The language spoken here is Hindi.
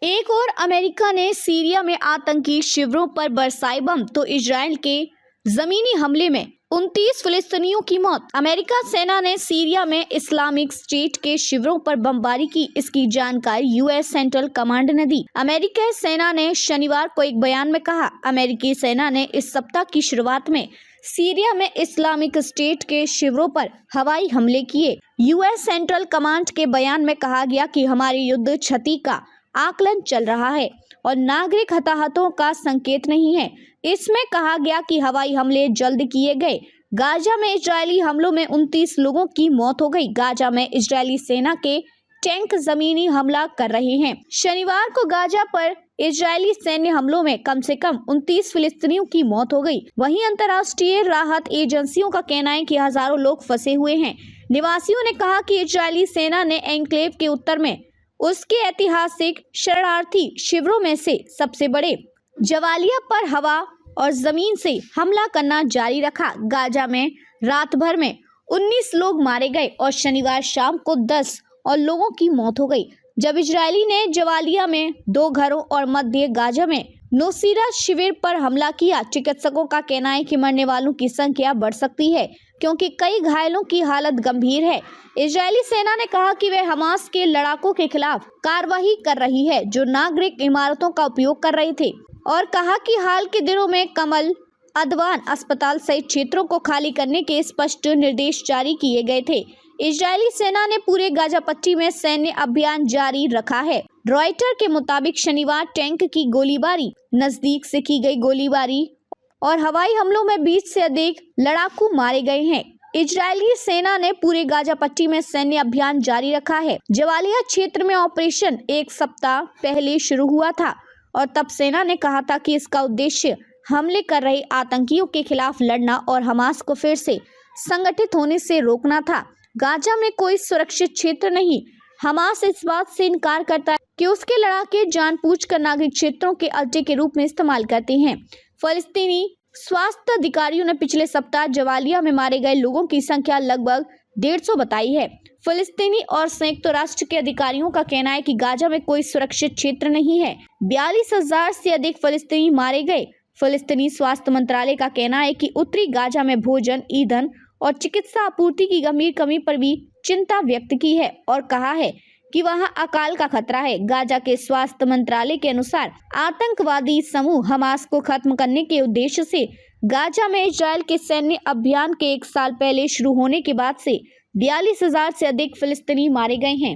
एक और अमेरिका ने सीरिया में आतंकी शिविरों पर बरसाए बम तो इजराइल के जमीनी हमले में 29 फिलिस्तीनियों की मौत। अमेरिका सेना ने सीरिया में इस्लामिक स्टेट के शिविरों पर बमबारी की। इसकी जानकारी यूएस सेंट्रल कमांड ने दी। अमेरिकी सेना ने शनिवार को एक बयान में कहा, अमेरिकी सेना ने इस सप्ताह की शुरुआत में सीरिया में इस्लामिक स्टेट के शिविरों पर हवाई हमले किए। यूएस सेंट्रल कमांड के बयान में कहा गया कि हमारी युद्ध क्षति का आकलन चल रहा है और नागरिक हताहतों का संकेत नहीं है। इसमें कहा गया कि हवाई हमले जल्द किए गए। गाजा में इजरायली हमलों में 29 लोगों की मौत हो गई। गाजा में इजरायली सेना के टैंक जमीनी हमला कर रहे हैं। शनिवार को गाजा पर इजरायली सैन्य हमलों में कम से कम 29 फिलिस्तीनियों की मौत हो गई। वहीं अंतर्राष्ट्रीय राहत एजेंसियों का कहना है कि हजारों लोग फंसे हुए हैं। निवासियों ने कहा कि इजरायली सेना ने एन्क्लेव के उत्तर में उसके ऐतिहासिक शरणार्थी शिविरों में से सबसे बड़े जवालिया पर हवा और जमीन से हमला करना जारी रखा। गाजा में रात भर में 19 लोग मारे गए और शनिवार शाम को 10 और लोगों की मौत हो गई। जब इजरायली ने जवालिया में 2 घरों और मध्य गाजा में नोसीरा शिविर पर हमला किया। चिकित्सकों का कहना है कि मरने वालों की संख्या बढ़ सकती है क्योंकि कई घायलों की हालत गंभीर है। इजरायली सेना ने कहा कि वह हमास के लड़ाकों के खिलाफ कार्रवाई कर रही है जो नागरिक इमारतों का उपयोग कर रहे थे, और कहा कि हाल के दिनों में कमल अदवान अस्पताल सहित क्षेत्रों को खाली करने के स्पष्ट निर्देश जारी किए गए थे। इजरायली सेना ने पूरे गाजा पट्टी में सैन्य अभियान जारी रखा है। रॉयटर के मुताबिक शनिवार टैंक की गोलीबारी, नजदीक से की गई गोलीबारी और हवाई हमलों में 20 से अधिक लड़ाकू मारे गए हैं। इजरायली सेना ने पूरे गाजा पट्टी में सैन्य अभियान जारी रखा है। जवालिया क्षेत्र में ऑपरेशन एक सप्ताह पहले शुरू हुआ था और तब सेना ने कहा था कि इसका उद्देश्य हमले कर रहे आतंकियों के खिलाफ लड़ना और हमास को फिर से संगठित होने से रोकना था। गाजा में कोई सुरक्षित क्षेत्र नहीं। हमास इस बात से इनकार करता है कि उसके लड़ाके जानबूझकर नागरिक क्षेत्रों के अड्डे के रूप में इस्तेमाल करते हैं। फलस्तीनी स्वास्थ्य अधिकारियों ने पिछले सप्ताह जवालिया में मारे गए लोगों की संख्या लगभग 150 बताई है। फलस्तीनी और संयुक्त राष्ट्र के अधिकारियों का कहना है कि गाजा में कोई सुरक्षित क्षेत्र नहीं है। 42,000 से अधिक फलस्तीनी मारे गए। फलस्तीनी स्वास्थ्य मंत्रालय का कहना है कि उत्तरी गाजा में भोजन, ईंधन और चिकित्सा आपूर्ति की गंभीर कमी पर भी चिंता व्यक्त की है और कहा है कि वहां अकाल का खतरा है। गाजा के स्वास्थ्य मंत्रालय के अनुसार आतंकवादी समूह हमास को खत्म करने के उद्देश्य से गाजा में इजराइल के सैन्य अभियान के 1 साल पहले शुरू होने के बाद से 42,000 से अधिक फिलिस्तीनी मारे गए हैं।